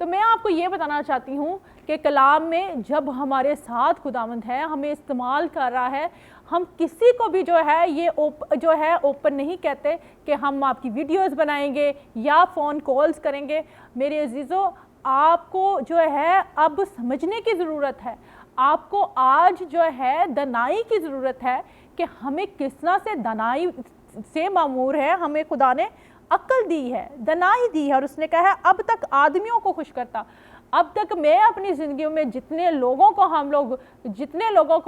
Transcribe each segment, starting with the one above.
تو میں آپ کو یہ بتانا چاہتی ہوں کہ کلام میں جب ہمارے ساتھ خداوند ہے، ہمیں استعمال کر رہا ہے، ہم کسی کو بھی جو ہے یہ اوپن نہیں کہتے کہ ہم آپ کی ویڈیوز بنائیں گے یا فون کالز کریں گے۔ میرے عزیزو، آپ کو جو ہے اب سمجھنے کی ضرورت ہے، آپ کو آج جو ہے دنائی کی ضرورت ہے کہ ہمیں کس طرح سے دنائی سے معمور ہے۔ ہمیں خدا نے عقل دی ہے، دنائی دی ہے، اور اس نے کہا ہے اب تک آدمیوں کو خوش کرتا۔ اب تک میں اپنی زندگیوں میں جتنے لوگوں کو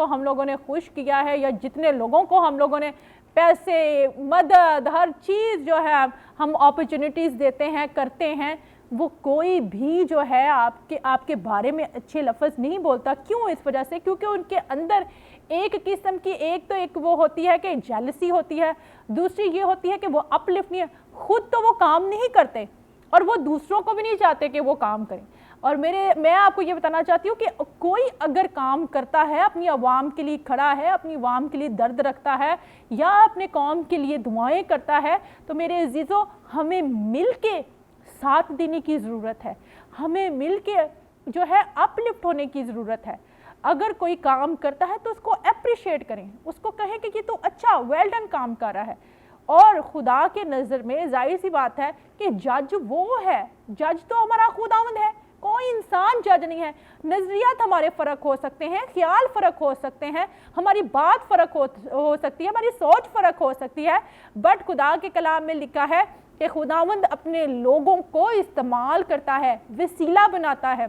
ہم لوگوں نے خوش کیا ہے، یا جتنے لوگوں کو ہم لوگوں نے پیسے، مدد، ہر چیز جو ہے ہم اپرچونٹیز دیتے ہیں، کرتے ہیں، وہ کوئی بھی جو ہے آپ کے بارے میں اچھے لفظ نہیں بولتا۔ کیوں؟ اس وجہ سے کیونکہ ان کے اندر ایک قسم کی ایک وہ ہوتی ہے کہ جیلسی ہوتی ہے، دوسری یہ ہوتی ہے کہ وہ اپ لفٹ نہیں ہے، خود تو وہ کام نہیں کرتے اور وہ دوسروں کو بھی نہیں چاہتے کہ وہ کام کریں۔ اور میں آپ کو یہ بتانا چاہتی ہوں کہ کوئی اگر کام کرتا ہے، اپنی عوام کے لیے کھڑا ہے، اپنی عوام کے لیے درد رکھتا ہے، یا اپنے قوم کے لیے دعائیں کرتا ہے، تو میرے عزیزوں ہمیں مل کے ساتھ دینے کی ضرورت ہے، ہمیں مل کے جو ہے اپ لفٹ ہونے کی ضرورت ہے۔ اگر کوئی کام کرتا ہے تو اس کو اپریشیٹ کریں، اس کو کہیں کہ یہ تو اچھا ویل ڈن کام کر رہا ہے۔ اور خدا کے نظر میں ظاہر سی بات ہے کہ جج وہ ہے، جج تو ہمارا خداوند ہے، کوئی انسان جج نہیں ہے۔ نظریات ہمارے فرق ہو سکتے ہیں، خیال فرق ہو سکتے ہیں، ہماری بات فرق ہو سکتی ہے، ہماری سوچ فرق ہو سکتی ہے، بٹ خدا کے کلام میں لکھا ہے کہ خداوند اپنے لوگوں کو استعمال کرتا ہے، وسیلہ بناتا ہے۔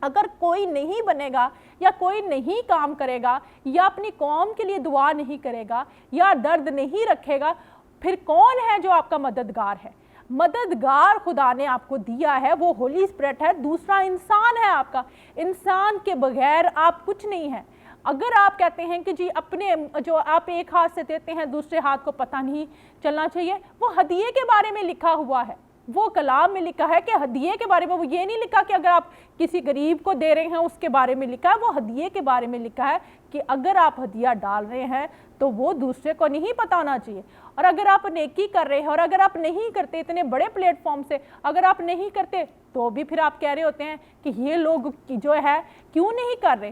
اگر کوئی نہیں بنے گا، یا کوئی نہیں کام کرے گا، یا اپنی قوم کے لیے دعا نہیں کرے گا، یا درد نہیں رکھے گا، پھر کون ہے جو آپ کا مددگار ہے؟ مددگار خدا نے آپ کو دیا ہے، وہ ہولی اسپرٹ ہے، دوسرا انسان ہے آپ کا۔ انسان کے بغیر آپ کچھ نہیں ہیں۔ اگر آپ کہتے ہیں کہ جی اپنے جو آپ ایک ہاتھ سے دیتے ہیں دوسرے ہاتھ کو پتہ نہیں چلنا چاہیے، وہ ہدیے کے بارے میں لکھا ہوا ہے، وہ کلام میں لکھا ہے کہ ہدیے کے بارے میں، وہ یہ نہیں لکھا کہ اگر آپ کسی غریب کو دے رہے ہیں اس کے بارے میں لکھا ہے، وہ ہدیے کے بارے میں لکھا ہے کہ اگر آپ ہدیہ ڈال رہے ہیں تو وہ دوسرے کو نہیں پتہ ہونا چاہیے۔ اور اگر آپ نیکی کر رہے ہیں، اور اگر آپ نہیں کرتے اتنے بڑے پلیٹ فارم سے، اگر آپ نہیں کرتے تو بھی پھر آپ کہہ رہے ہوتے ہیں کہ یہ لوگ جو ہے کیوں نہیں کر رہے۔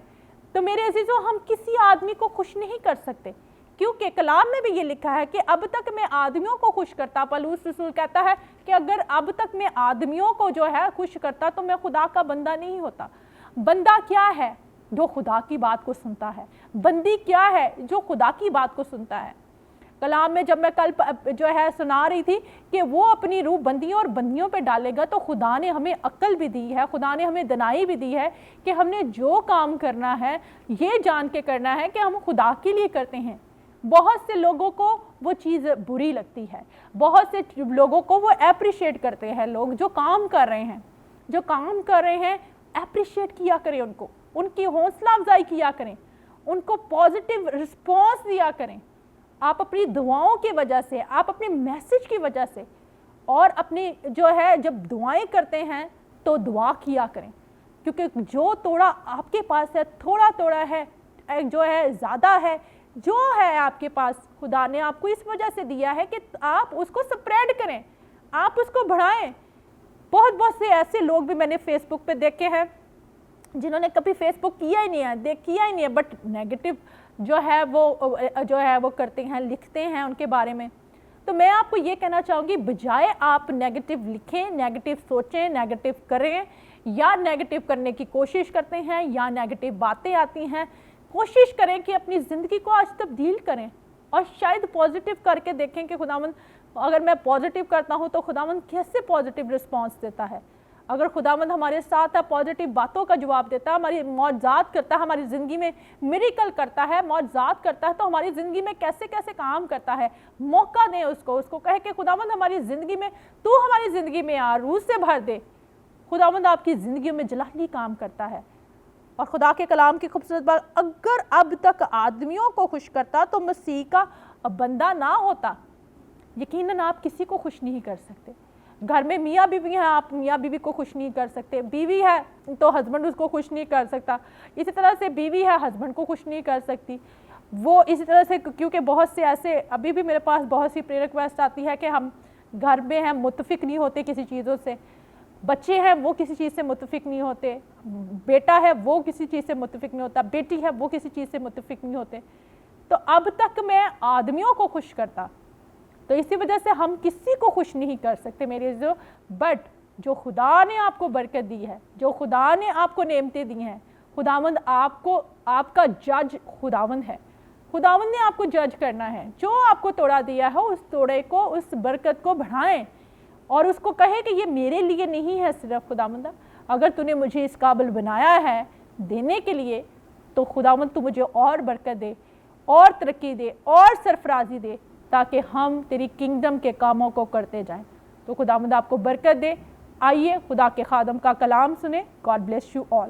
تو میرے عزیزوں، ہم کسی آدمی کو خوش نہیں کر سکتے، کیونکہ کلام میں بھی یہ لکھا ہے کہ اب تک میں آدمیوں کو خوش کرتا۔ پولس رسول کہتا ہے کہ اگر اب تک میں آدمیوں کو جو ہے خوش کرتا تو میں خدا کا بندہ نہیں ہوتا۔ بندہ کیا ہے؟ جو خدا کی بات کو سنتا ہے۔ بندی کیا ہے؟ جو خدا کی بات کو سنتا ہے۔ کلام میں جب میں کل جو ہے سنا رہی تھی کہ وہ اپنی روح بندیوں اور بندیوں پہ ڈالے گا، تو خدا نے ہمیں عقل بھی دی ہے، خدا نے ہمیں دنائی بھی دی ہے کہ ہم نے جو کام کرنا ہے یہ جان کے کرنا ہے کہ ہم خدا کے لیے کرتے ہیں۔ بہت سے لوگوں کو وہ چیز بری لگتی ہے، بہت سے لوگوں کو وہ اپریشیٹ کرتے ہیں، لوگ جو کام کر رہے ہیں اپریشیٹ کیا کریں، ان کی حوصلہ افزائی کیا کریں، ان کو پازیٹیو رسپانس دیا کریں۔ آپ اپنی دعاؤں کی وجہ سے، آپ اپنے میسج کی وجہ سے، اور اپنی جو ہے جب دعائیں کرتے ہیں تو دعا کیا کریں، کیونکہ جو توڑا آپ کے پاس ہے، تھوڑا ہے، جو ہے زیادہ ہے، جو ہے آپ کے پاس خدا نے آپ کو اس وجہ سے دیا ہے کہ آپ اس کو سپریڈ کریں، آپ اس کو بڑھائیں۔ بہت سے ایسے لوگ بھی میں نے فیس بک پہ دیکھے ہیں جنہوں نے کبھی فیس بک کیا ہی نہیں ہے، بٹ نیگیٹو جو ہے وہ کرتے ہیں، لکھتے ہیں ان کے بارے میں۔ تو میں آپ کو یہ کہنا چاہوں گی، بجائے آپ نیگیٹو لکھیں، نیگیٹو سوچیں، نیگیٹو کریں، یا نیگیٹو کرنے کی کوشش کرتے ہیں، یا نیگیٹو باتیں آتی ہیں، کوشش کریں کہ اپنی زندگی کو آج تبدیل کریں، اور شاید پازیٹیو کر کے دیکھیں کہ خداوند اگر میں پازیٹیو کرتا ہوں تو خداوند کیسے پازیٹیو رسپانس دیتا ہے۔ اگر خداوند ہمارے ساتھ ہے، پازیٹیو باتوں کا جواب دیتا ہے، ہماری معجزات کرتا ہے، ہماری زندگی میں میریکل کرتا ہے، معجزات کرتا ہے، تو ہماری زندگی میں کیسے کام کرتا ہے۔ موقع دیں اس کو کہے کہ خداوند ہماری زندگی میں، تو ہماری زندگی میں آ، روح سے بھر دے۔ خداوند آپ کی زندگی میں جلالی کام کرتا ہے۔ اور خدا کے کلام کی خوبصورت بات، اگر اب تک آدمیوں کو خوش کرتا تو مسیح کا بندہ نہ ہوتا۔ یقیناً آپ کسی کو خوش نہیں کر سکتے۔ گھر میں میاں بیوی ہیں، آپ میاں بیوی کو خوش نہیں کر سکتے، بیوی ہے تو ہسبینڈ اس کو خوش نہیں کر سکتا، اسی طرح سے بیوی ہے ہسبینڈ کو خوش نہیں کر سکتی۔ وہ اسی طرح سے، کیونکہ بہت سے ایسے ابھی بھی میرے پاس بہت سی پریئر ریکویسٹ آتی ہے کہ ہم گھر میں ہیں متفق نہیں ہوتے کسی چیزوں سے، بچے ہیں وہ کسی چیز سے متفق نہیں ہوتے، بیٹا ہے وہ کسی چیز سے متفق نہیں ہوتا، بیٹی ہے وہ کسی چیز سے متفق نہیں ہوتے. تو اب تک میں آدمیوں کو خوش کرتا، تو اسی وجہ سے ہم کسی کو خوش نہیں کر سکتے میرے عزیزو. بٹ جو خدا نے آپ کو برکت دی ہے، جو خدا نے آپ کو نعمتیں دی ہیں، خداوند آپ کا جج خداوند ہے. خداوند نے آپ کو جج کرنا ہے. جو آپ کو توڑا دیا ہے اس توڑے کو، اس برکت کو بڑھائیں اور اس کو کہے کہ یہ میرے لیے نہیں ہے صرف خداوند، اگر تو نے مجھے اس قابل بنایا ہے دینے کے لیے تو خداوند تو مجھے اور برکت دے اور ترقی دے اور سرفرازی دے تاکہ ہم تیری کنگڈم کے کاموں کو کرتے جائیں. تو خداوند آپ کو برکت دے. آئیے خدا کے خادم کا کلام سنیں. God bless you all.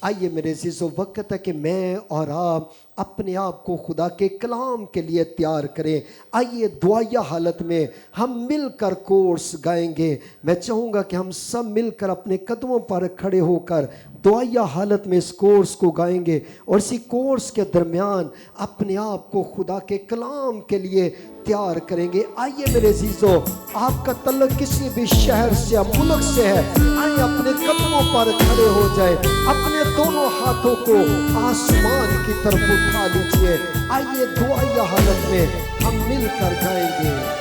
آئیے میرے عزیزو، وقت ہے کہ میں اور آپ اپنے آپ کو خدا کے کلام کے لیے تیار کریں. آئیے دعائیہ حالت میں ہم مل کر کورس گائیں گے. میں چاہوں گا کہ ہم سب مل کر اپنے قدموں پر کھڑے ہو کر دعائیہ حالت میں اس کورس کو گائیں گے اور اسی کورس کے درمیان اپنے آپ کو خدا کے کلام کے لیے تیار کریں گے. آئیے میرے عزیزو، آپ کا تعلق کسی بھی شہر سے یا ملک سے ہے، آئیے اپنے قدموں پر کھڑے ہو جائے، اپنے دونوں ہاتھوں کو آسمان کی طرف اٹھا لیجئے. آئیے دعائیہ حالت میں ہم مل کر گائیں گے.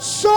100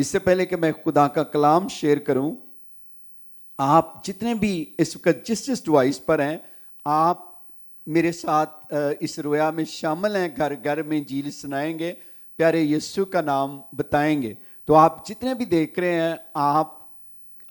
اس سے پہلے کہ میں خدا کا کلام شیئر کروں، آپ جتنے بھی اس وقت جس ڈیوائس پر ہیں، آپ میرے ساتھ اس رویا میں شامل ہیں، گھر گھر میں انجیل سنائیں گے، پیارے یسوع کا نام بتائیں گے. تو آپ جتنے بھی دیکھ رہے ہیں، آپ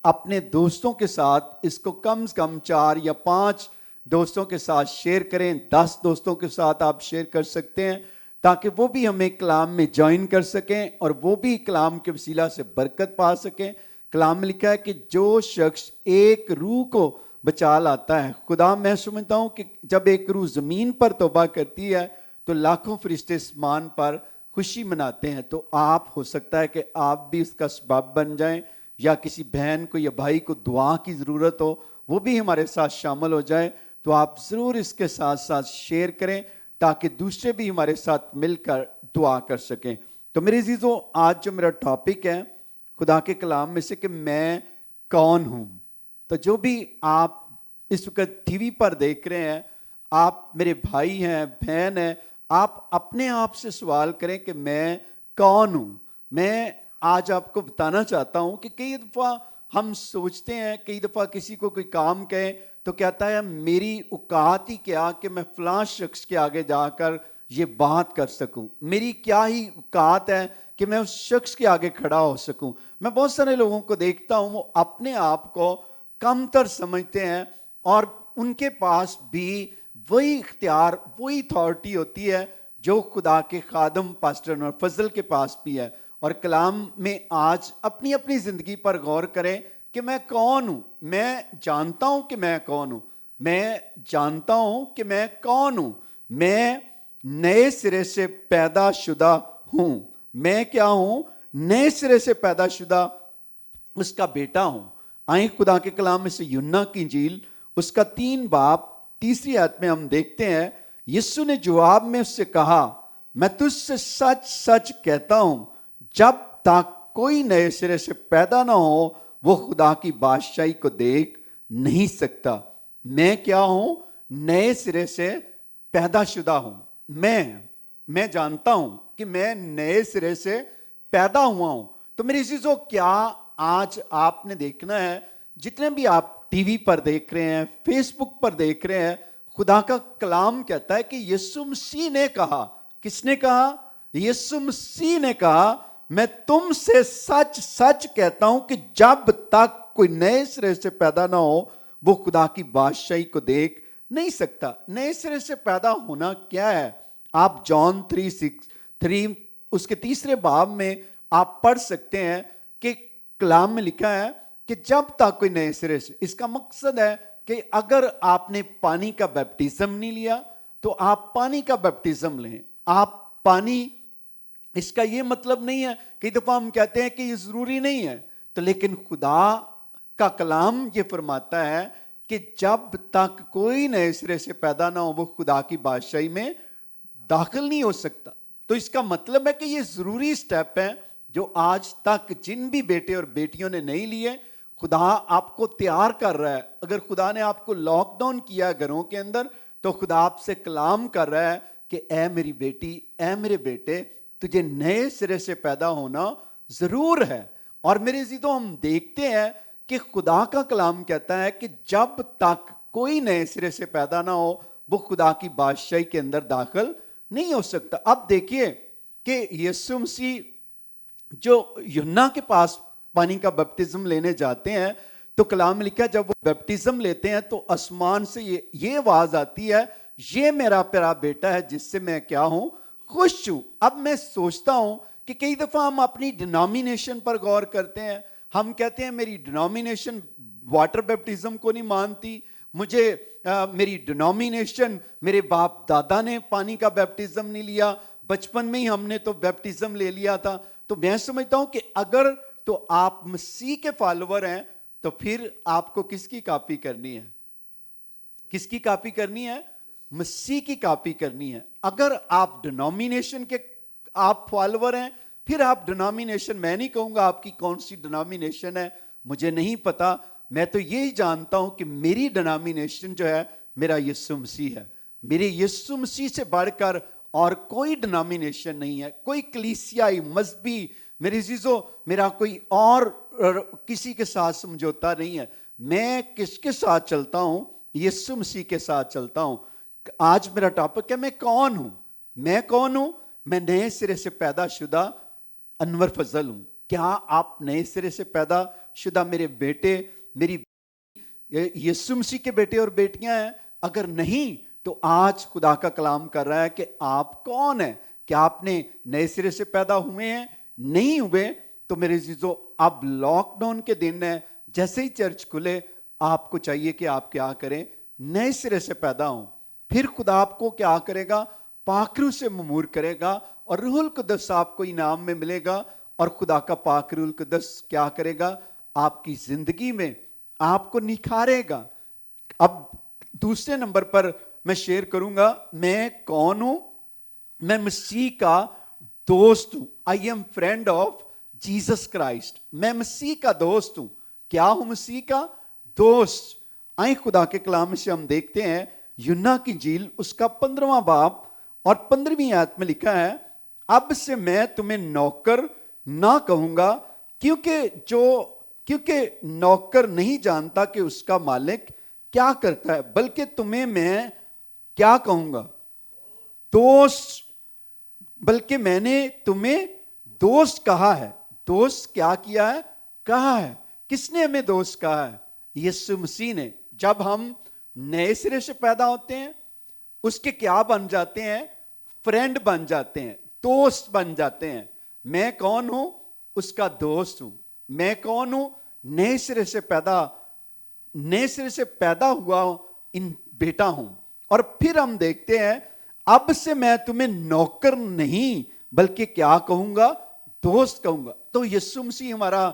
اپنے دوستوں کے ساتھ اس کو کم سے کم 4 یا 5 دوستوں کے ساتھ شیئر کریں. 10 دوستوں کے ساتھ آپ شیئر کر سکتے ہیں تاکہ وہ بھی ہمیں کلام میں جوائن کر سکیں اور وہ بھی کلام کے وسیلہ سے برکت پا سکیں. کلام میں لکھا ہے کہ جو شخص ایک روح کو بچا لاتا ہے، خدا میں سمجھتا ہوں کہ جب ایک روح زمین پر توبہ کرتی ہے تو لاکھوں فرشتے اسمان پر خوشی مناتے ہیں. تو آپ ہو سکتا ہے کہ آپ بھی اس کا سبب بن جائیں، یا کسی بہن کو یا بھائی کو دعا کی ضرورت ہو، وہ بھی ہمارے ساتھ شامل ہو جائے. تو آپ ضرور اس کے ساتھ ساتھ شیئر کریں تاکہ دوسرے بھی ہمارے ساتھ مل کر دعا کر سکیں. تو میرے عزیزوں، آج جو میرا ٹاپک ہے خدا کے کلام میں سے کہ میں کون ہوں. تو جو بھی آپ اس وقت ٹی وی پر دیکھ رہے ہیں، آپ میرے بھائی ہیں، بہن ہیں، آپ اپنے آپ سے سوال کریں کہ میں کون ہوں. میں آج آپ کو بتانا چاہتا ہوں کہ کئی دفعہ ہم سوچتے ہیں، کئی دفعہ کسی کو کوئی کام کہیں تو کہتا ہے میری اوقات ہی کیا کہ میں فلاں شخص کے آگے جا کر یہ بات کر سکوں، میری کیا ہی اوقات ہے کہ میں اس شخص کے آگے کھڑا ہو سکوں. میں بہت سارے لوگوں کو دیکھتا ہوں، وہ اپنے آپ کو کم تر سمجھتے ہیں اور ان کے پاس بھی وہی اختیار، وہی اتھارٹی ہوتی ہے جو خدا کے خادم پاسٹر انور فضل کے پاس بھی ہے. اور کلام میں آج اپنی اپنی زندگی پر غور کریں کہ میں کون ہوں. میں جانتا ہوں کہ میں کون ہوں. میں جانتا ہوں کہ میں کون ہوں. میں نئے سرے سے پیدا شدہ ہوں. میں کیا ہوں؟ نئے سرے سے پیدا شدہ اس کا بیٹا ہوں. آئیں خدا کے کلام میں سے یوحنا کی انجیل اس کا 3 باب 3 آیت میں ہم دیکھتے ہیں، یسوع نے جواب میں اس سے کہا، میں تجھ سے سچ سچ کہتا ہوں، جب تک کوئی نئے سرے سے پیدا نہ ہو وہ خدا کی بادشاہی کو دیکھ نہیں سکتا. میں کیا ہوں؟ نئے سرے سے پیدا شدہ ہوں. میں جانتا ہوں کہ میں نئے سرے سے پیدا ہوا ہوں. تو میری عزیزوں، کیا آج آپ نے دیکھنا ہے، جتنے بھی آپ ٹی وی پر دیکھ رہے ہیں، فیس بک پر دیکھ رہے ہیں، خدا کا کلام کہتا ہے کہ یسوع مسیح نے کہا. کس نے کہا؟ یسوع مسیح نے کہا، میں تم سے سچ سچ کہتا ہوں کہ جب تک کوئی نئے سرے سے پیدا نہ ہو وہ خدا کی بادشاہی کو دیکھ نہیں سکتا. نئے سرے سے پیدا ہونا کیا ہے؟ آپ جان 3:3 اس کے 3 باب میں آپ پڑھ سکتے ہیں کہ کلام میں لکھا ہے کہ جب تک کوئی نئے سرے سے، اس کا مقصد ہے کہ اگر آپ نے پانی کا بیپٹزم نہیں لیا تو آپ پانی کا بیپٹزم لیں. آپ پانی، اس کا یہ مطلب نہیں ہے، کئی دفعہ ہم کہتے ہیں کہ یہ ضروری نہیں ہے، تو لیکن خدا کا کلام یہ فرماتا ہے کہ جب تک کوئی نئے سرے سے پیدا نہ ہو وہ خدا کی بادشاہی میں داخل نہیں ہو سکتا. تو اس کا مطلب ہے کہ یہ ضروری سٹیپ ہے جو آج تک جن بھی بیٹے اور بیٹیوں نے نہیں لیے، خدا آپ کو تیار کر رہا ہے. اگر خدا نے آپ کو لاک ڈاؤن کیا گھروں کے اندر تو خدا آپ سے کلام کر رہا ہے کہ اے میری بیٹی، اے میرے بیٹے، تجھے نئے سرے سے پیدا ہونا ضرور ہے. اور میرے عزیزوں، ہم دیکھتے ہیں کہ خدا کا کلام کہتا ہے کہ جب تک کوئی نئے سرے سے پیدا نہ ہو وہ خدا کی بادشاہی کے اندر داخل نہیں ہو سکتا. اب دیکھیے کہ یسوع مسیح جو یوحنا کے پاس پانی کا بیپٹزم لینے جاتے ہیں تو کلام میں لکھا ہے جب وہ بیپٹزم لیتے ہیں تو آسمان سے یہ آواز آتی ہے، یہ میرا پیارا بیٹا ہے جس سے میں کیا ہوں؟ خوش ہوں. اب میں سوچتا ہوں کہ کئی دفعہ ہم اپنی ڈینامینیشن پر غور کرتے ہیں. ہم کہتے ہیں میری ڈینامینیشن واٹر بیپٹزم کو نہیں مانتی، مجھے میری ڈینامینیشن، میرے باپ دادا نے پانی کا بیپٹزم نہیں لیا، بچپن میں ہی ہم نے تو بیپٹزم لے لیا تھا. تو میں سمجھتا ہوں کہ اگر تو آپ مسیح کے فالوور ہیں تو پھر آپ کو کس کی کاپی کرنی ہے؟ کس کی کاپی کرنی ہے؟ مسیح کی کاپی کرنی ہے. اگر آپ ڈینامینیشن کے آپ فالوور ہیں، پھر آپ ڈینامینیشن، میں نہیں کہوں گا آپ کی کون سی ڈینامینیشن ہے، مجھے نہیں پتا. میں تو یہی جانتا ہوں کہ میری ڈینامینیشن جو ہے میرا یسوع مسیح ہے. میرے یسوع مسیح سے بڑھ کر اور کوئی ڈینامینیشن نہیں ہے، کوئی کلیسیائی مذہبی میرے عزیزو میرا کوئی اور کسی کے ساتھ سمجھوتا نہیں ہے، میں کس کے ساتھ چلتا ہوں؟ یسوع مسیح کے ساتھ چلتا ہوں۔ آج میرا ٹاپک ہے میں کون ہوں؟ میں کون ہوں؟ میں نئے سرے سے پیدا شدہ انور فضل ہوں۔ کیا آپ نئے سرے سے پیدا شدہ میرے بیٹے میری یسوع مسیح کے بیٹے اور بیٹیاں ہیں؟ اگر نہیں تو آج خدا کا کلام کر رہا ہے کہ آپ کون ہیں؟ کیا آپ نے نئے سرے سے پیدا ہوئے ہیں؟ نہیں ہوئے تو میرے عزیزو اب لاک ڈاؤن کے دن ہے، جیسے ہی چرچ کھلے آپ کو چاہیے کہ آپ کیا کریں؟ نئے سرے سے پیدا ہوں۔ پھر خدا آپ کو کیا کرے گا؟ پاک روح سے ممور کرے گا اور روح القدس آپ کو انعام میں ملے گا، اور خدا کا پاک روح القدس کیا کرے گا؟ آپ کی زندگی میں آپ کو نکھارے گا۔ اب دوسرے نمبر پر میں شیئر کروں گا میں کون ہوں۔ میں مسیح کا دوست ہوں۔ I am friend of Jesus Christ. میں مسیح کا دوست ہوں۔ کیا ہوں مسیح کا دوست؟ آئیں خدا کے کلام سے ہم دیکھتے ہیں یوحنا کی انجیل اس کا 15واں باب اور 15ویں آیت میں لکھا ہے، اب سے میں تمہیں نوکر نہ کہوں گا، کیونکہ نوکر نہیں جانتا کہ اس کا مالک کیا کرتا ہے، بلکہ تمہیں میں کیا کہوں گا؟ دوست۔ بلکہ میں نے تمہیں دوست کہا ہے۔ دوست کیا کیا ہے؟ کہا ہے۔ کس نے ہمیں دوست کہا ہے؟ یسوع مسیح نے۔ جب ہم نئے سرے سے پیدا ہوتے ہیں اس کے کیا بن جاتے ہیں؟ فرینڈ بن جاتے ہیں، دوست بن جاتے ہیں۔ میں کون ہوں؟ اس کا دوست ہوں۔ میں کون ہوں؟ نئے سرے سے پیدا ہوا ان بیٹا ہوں۔ اور پھر ہم دیکھتے ہیں اب سے میں تمہیں نوکر نہیں بلکہ کیا کہوں گا؟ دوست کہوں گا۔ تو یسوع مسیح ہمارا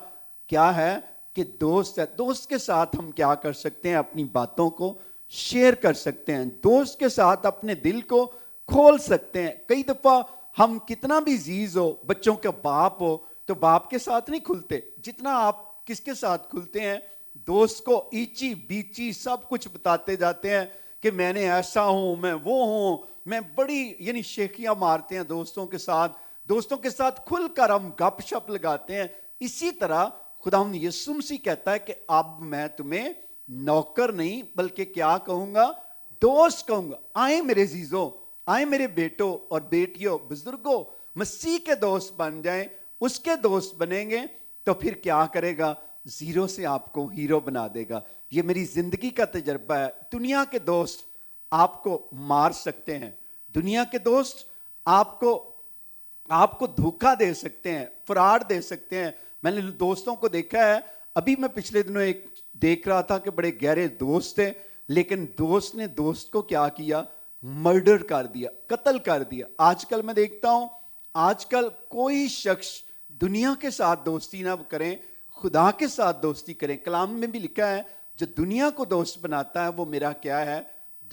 کیا ہے؟ کہ دوست ہے۔ دوست کے ساتھ ہم کیا کر سکتے ہیں؟ اپنی باتوں کو شیئر کر سکتے ہیں، دوست کے ساتھ اپنے دل کو کھول سکتے ہیں۔ کئی دفعہ ہم کتنا بھی عزیز ہو، بچوں کا باپ ہو تو باپ کے ساتھ نہیں کھلتے جتنا آپ کس کے ساتھ کھلتے ہیں؟ دوست کو ایچی بیچی سب کچھ بتاتے جاتے ہیں کہ میں نے ایسا ہوں، میں وہ ہوں، میں بڑی شیخیاں مارتے ہیں دوستوں کے ساتھ کھل کر ہم گپ شپ لگاتے ہیں۔ اسی طرح خداوند یسوع مسیح کہتا ہے کہ اب میں تمہیں نوکر نہیں بلکہ کیا کہوں گا؟ دوست کہوں گا۔ آئیں میرے عزیزوں، آئیں میرے بیٹوں اور بیٹیوں، بزرگوں، مسیح کے دوست بن جائیں۔ اس کے دوست بنیں گے تو پھر کیا کرے گا؟ زیرو سے آپ کو ہیرو بنا دے گا۔ یہ میری زندگی کا تجربہ ہے۔ دنیا کے دوست آپ کو مار سکتے ہیں، دنیا کے دوست آپ کو دھوکہ دے سکتے ہیں، فراڈ دے سکتے ہیں۔ میں نے دوستوں کو دیکھا ہے، ابھی میں پچھلے دنوں ایک دیکھ رہا تھا کہ بڑے گہرے دوست تھے، لیکن دوست نے دوست کو کیا کیا؟ مرڈر کر دیا، قتل کر دیا۔ آج کل میں دیکھتا ہوں آج کل کوئی شخص دنیا کے ساتھ دوستی نہ کریں، خدا کے ساتھ دوستی کریں۔ کلام میں بھی لکھا ہے جو دنیا کو دوست بناتا ہے وہ میرا کیا ہے؟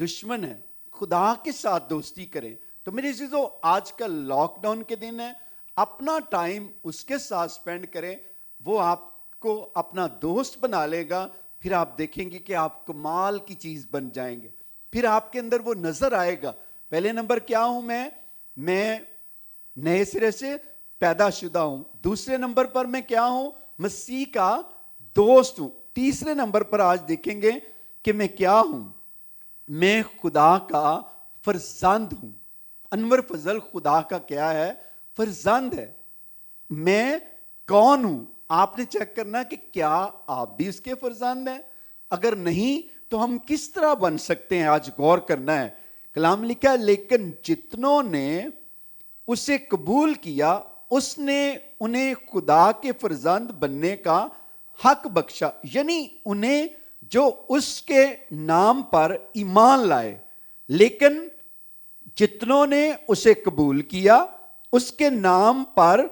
دشمن ہے۔ خدا کے ساتھ دوستی کریں۔ تو میرے عزیزو آج کل لاک ڈاؤن کے دن ہے، اپنا ٹائم اس کے ساتھ سپینڈ کریں، وہ آپ کو اپنا دوست بنا لے گا۔ پھر آپ دیکھیں گے کہ آپ کمال کی چیز بن جائیں گے، پھر آپ کے اندر وہ نظر آئے گا۔ پہلے نمبر کیا ہوں میں نئے سرے سے پیدا شدہ ہوں۔ دوسرے نمبر پر میں کیا ہوں؟ مسیح کا دوست ہوں۔ تیسرے نمبر پر آج دیکھیں گے کہ میں کیا ہوں؟ میں خدا کا فرزند ہوں۔ انور فضل خدا کا کیا ہے؟ فرزند ہے۔ میں کون ہوں؟ آپ نے چیک کرنا کہ کیا آپ بھی اس کے فرزند ہیں؟ اگر نہیں تو ہم کس طرح بن سکتے ہیں؟ آج غور کرنا ہے۔ کلام لکھا ہے لیکن جتنوں نے اسے قبول کیا اس نے انہیں خدا کے فرزند بننے کا حق بخشا، یعنی انہیں جو اس کے نام پر ایمان لائے۔ لیکن جتنوں نے اسے قبول کیا اس کے نام پر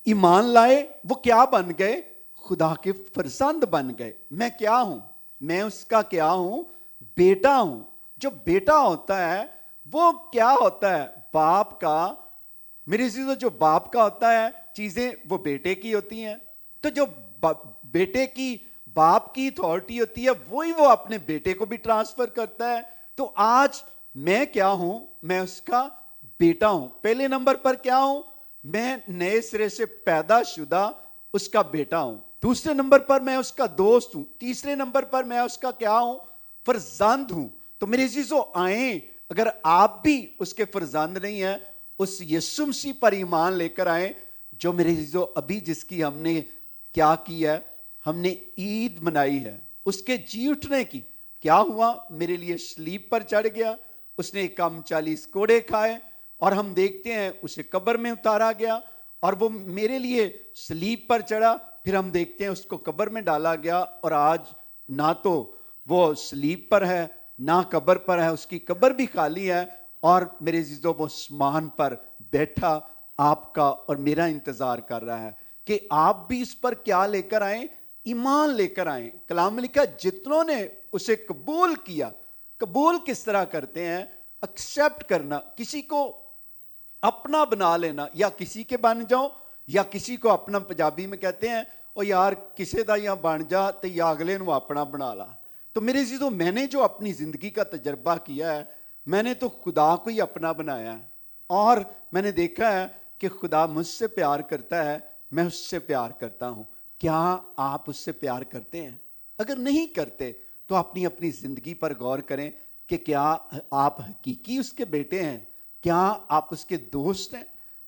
ایمان لائے وہ کیا بن گئے؟ خدا کے فرزند بن گئے۔ میں کیا ہوں؟ میں اس کا کیا ہوں؟ بیٹا ہوں۔ جو بیٹا ہوتا ہے وہ کیا ہوتا ہے؟ باپ کا۔ میرے عزیزو جو باپ کا ہوتا ہے چیزیں وہ بیٹے کی ہوتی ہیں، تو جو بیٹے کی باپ کی اتھارٹی ہوتی ہے وہی وہ اپنے بیٹے کو بھی ٹرانسفر کرتا ہے۔ تو آج میں کیا ہوں؟ میں اس کا بیٹا ہوں۔ پہلے نمبر پر کیا ہوں؟ میں نئے سرے سے پیدا شدہ اس کا بیٹا ہوں. دوسرے نمبر پر میں اس کا دوست ہوں. تیسرے نمبر پر میں اس کا کیا ہوں؟ فرزند ہوں. تو میرے عزیزو آئیں, اگر آپ بھی اس کے فرزند نہیں ہیں, اس یسوع مسیح پر ایمان لے کر آئیں, جو میرے عزیزو ابھی جس کی ہم نے کیا کی ہے, ہم نے عید منائی ہے. اس کے جی اٹھنے کی کیا ہوا؟ میرے لیے صلیب پر چڑھ گیا, اس نے کم 40 کوڑے کھائے, اور ہم دیکھتے ہیں اسے قبر میں اتارا گیا, اور وہ میرے لیے صلیب پر چڑھا. پھر ہم دیکھتے ہیں اس کو قبر میں ڈالا گیا, اور آج نہ تو وہ صلیب پر ہے نہ قبر پر ہے, اس کی قبر بھی خالی ہے, اور میرے عزیزو وہ آسمان پر بیٹھا آپ کا اور میرا انتظار کر رہا ہے کہ آپ بھی اس پر کیا لے کر آئیں؟ ایمان لے کر آئیں. کلام میں لکھا جتنوں نے اسے قبول کیا. قبول کس طرح کرتے ہیں؟ ایکسیپٹ کرنا, کسی کو اپنا بنا لینا, یا کسی کے بن جاؤ, یا کسی کو اپنا. پنجابی میں کہتے ہیں او یار کسے دا یا بن جا تے یا اگلے نو اپنا بنا لا. تو میرے عزیزو میں نے جو اپنی زندگی کا تجربہ کیا ہے, میں نے تو خدا کو ہی اپنا بنایا ہے, اور میں نے دیکھا ہے کہ خدا مجھ سے پیار کرتا ہے, میں اس سے پیار کرتا ہوں. کیا آپ اس سے پیار کرتے ہیں؟ اگر نہیں کرتے تو اپنی اپنی زندگی پر غور کریں کہ کیا آپ حقیقی اس کے بیٹے ہیں؟ کیا آپ اس کے دوست ہیں؟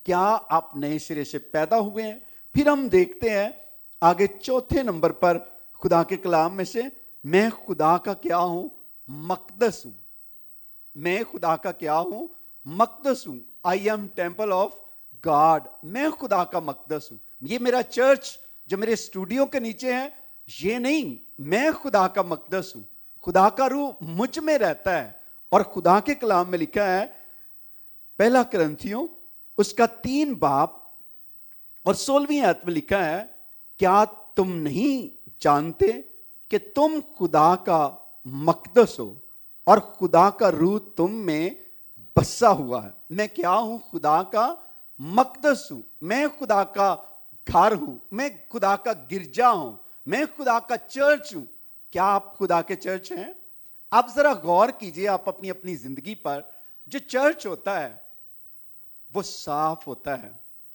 کیا آپ نئے سرے سے پیدا ہوئے ہیں؟ پھر ہم دیکھتے ہیں آگے چوتھے نمبر پر خدا کے کلام میں سے, میں خدا کا کیا ہوں؟ مقدس ہوں. میں خدا کا کیا ہوں؟ مقدس ہوں. I am temple of God. میں خدا کا مقدس ہوں. یہ میرا چرچ جو میرے اسٹوڈیو کے نیچے ہے یہ نہیں, میں خدا کا مقدس ہوں. خدا کا روح مجھ میں رہتا ہے, اور خدا کے کلام میں لکھا ہے پہلا کرنتھیوں اس کا 3 باب اور 16ویں آیت میں لکھا ہے, کیا تم نہیں جانتے کہ تم خدا کا مقدس ہو اور خدا کا روح تم میں بسا ہوا ہے. میں کیا ہوں؟ خدا کا مقدس ہوں. میں خدا کا گھر ہوں. میں خدا کا گرجا ہوں. میں خدا کا چرچ ہوں. کیا آپ خدا کے چرچ ہیں؟ آپ ذرا غور کیجئے آپ اپنی اپنی زندگی پر. جو چرچ ہوتا ہے وہ صاف ہوتا ہے.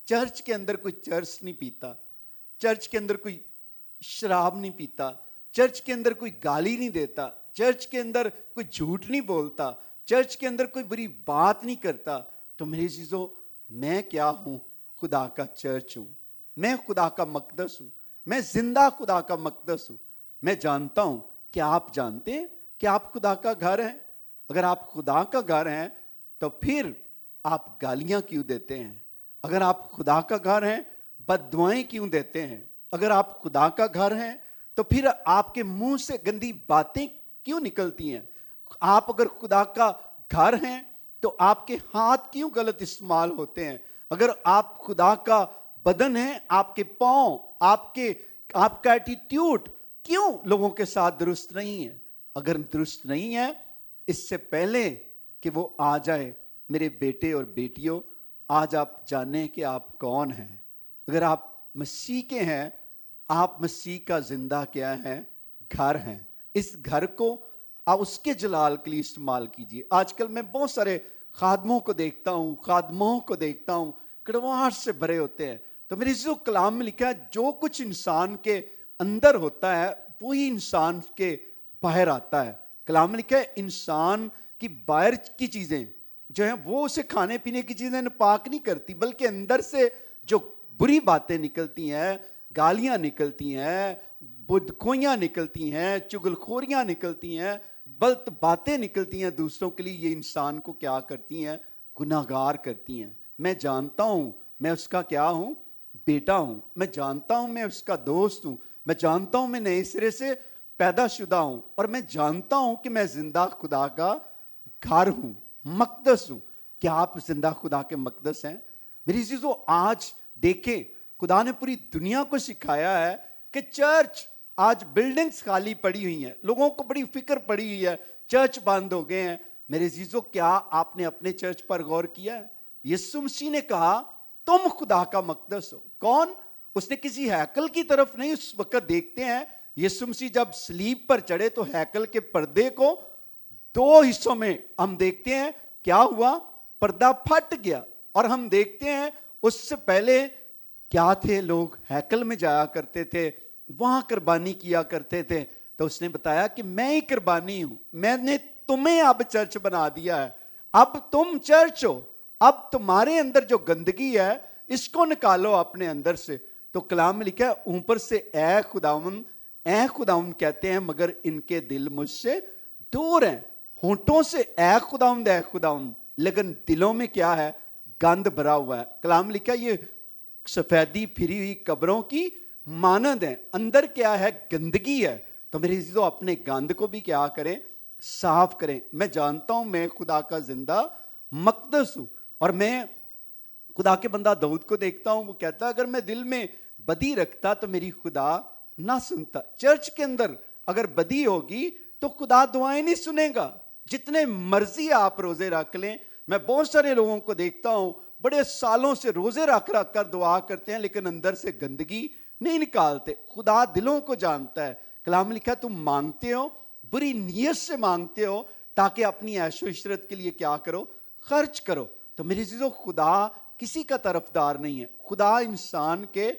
چرچ کے اندر کوئی چرس نہیں پیتا, چرچ کے اندر کوئی شراب نہیں پیتا, چرچ کے اندر کوئی گالی نہیں دیتا, چرچ کے اندر کوئی جھوٹ نہیں بولتا, چرچ کے اندر کوئی بری بات نہیں کرتا. تو میرے عزیزو میں کیا ہوں؟ خدا کا چرچ ہوں. میں خدا کا مقدس ہوں. میں زندہ خدا کا مقدس ہوں. میں جانتا ہوں. کیا آپ جانتے ہیں کہ آپ خدا کا گھر ہیں؟ اگر آپ خدا کا گھر ہیں تو پھر آپ گالیاں کیوں دیتے ہیں؟ اگر آپ خدا کا گھر ہیں بد دعائیں کیوں دیتے ہیں؟ اگر آپ خدا کا گھر ہیں تو پھر آپ کے منہ سے گندی باتیں کیوں نکلتی ہیں؟ آپ اگر خدا کا گھر ہیں تو آپ کے ہاتھ کیوں غلط استعمال ہوتے ہیں؟ اگر آپ خدا کا بدن ہیں, آپ کے پاؤں, آپ کا ایٹیٹیوڈ کیوں لوگوں کے ساتھ درست نہیں ہے؟ اگر درست نہیں ہے, اس سے پہلے کہ وہ آ جائے, میرے بیٹے اور بیٹیوں, آج آپ جانیں کہ آپ کون ہیں. اگر آپ مسیح کے ہیں, آپ مسیح کا زندہ کیا ہے؟ گھر ہیں. اس گھر کو آپ اس کے جلال کے لیے استعمال کیجئے. آج کل میں بہت سارے خادموں کو دیکھتا ہوں, خادموں کو دیکھتا ہوں, کڑواہٹ سے بھرے ہوتے ہیں. تو میرے جو کلام میں لکھا ہے جو کچھ انسان کے اندر ہوتا ہے وہی انسان کے باہر آتا ہے. کلام میں لکھا ہے انسان کی باہر کی چیزیں جو ہیں وہ اسے کھانے پینے کی چیزیں پاک نہیں کرتی, بلکہ اندر سے جو بری باتیں نکلتی ہیں, گالیاں نکلتی ہیں, بدخوئیاں نکلتی ہیں, چغلخوریاں نکلتی ہیں, غلط باتیں نکلتی ہیں دوسروں کے لیے, یہ انسان کو کیا کرتی ہیں؟ گناہگار کرتی ہیں. میں جانتا ہوں میں اس کا کیا ہوں؟ بیٹا ہوں. میں جانتا ہوں میں اس کا دوست ہوں. میں جانتا ہوں میں نئے سرے سے پیدا شدہ ہوں, اور میں جانتا ہوں کہ میں زندہ خدا کا گھر ہوں, مقدس ہوں. کیا آپ زندہ خدا کے مقدس ہیں؟ میری عزیزو آج دیکھیں خدا نے پوری دنیا کو سکھایا ہے کہ چرچ, آج بلڈنگز خالی پڑی ہوئی ہیں, لوگوں کو بڑی فکر پڑی ہوئی ہے, چرچ بند ہو گئے ہیں. میرے عزیزو کیا آپ نے اپنے چرچ پر غور کیا ہے؟ یسوع مسیح نے کہا تم خدا کا مقدس ہو. کون؟ اس نے کسی ہیکل کی طرف نہیں. اس وقت دیکھتے ہیں یسوع مسیح جب صلیب پر چڑھے تو ہیکل کے پردے کو 2 حصوں میں ہم دیکھتے ہیں کیا ہوا؟ پردہ پھٹ گیا, اور ہم دیکھتے ہیں اس سے پہلے کیا تھے لوگ؟ ہیکل میں جایا کرتے تھے, وہاں قربانی کیا کرتے تھے. تو اس نے بتایا کہ میں ہی قربانی ہوں, میں نے تمہیں اب چرچ بنا دیا ہے, اب تم چرچ ہو, اب تمہارے اندر جو گندگی ہے اس کو نکالو اپنے اندر سے. تو کلام میں لکھا ہے اوپر سے اے خداوند کہتے ہیں مگر ان کے دل مجھ سے دور ہیں. ہونٹوں سے اے خداوند لیکن دلوں میں کیا ہے؟ گند بھرا ہوا ہے. کلام لکھا ہے یہ سفیدی پھری ہوئی قبروں کی مانند ہیں, اندر کیا ہے؟ گندگی ہے. تو میرے عزیزو اپنے گند کو بھی کیا کریں؟ صاف کریں. میں جانتا ہوں میں خدا کا زندہ مقدس ہوں, اور میں خدا کے بندہ داؤد کو دیکھتا ہوں, وہ کہتا ہے اگر میں دل میں بدی رکھتا تو میری خدا نہ سنتا. چرچ کے اندر اگر بدی ہوگی تو خدا دعائیں نہیں سنے گا. جتنے مرضی آپ روزے رکھ لیں, میں بہت سارے لوگوں کو دیکھتا ہوں بڑے سالوں سے روزے رکھ کر دعا کرتے ہیں لیکن اندر سے گندگی نہیں نکالتے. خدا دلوں کو جانتا ہے. کلام لکھا تم مانگتے ہو, بری نیت سے مانگتے ہو تاکہ اپنی عیش و عشرت کے لیے کیا کرو؟ خرچ کرو. تو میری عزیزو خدا کسی کا طرفدار نہیں ہے, خدا انسان کے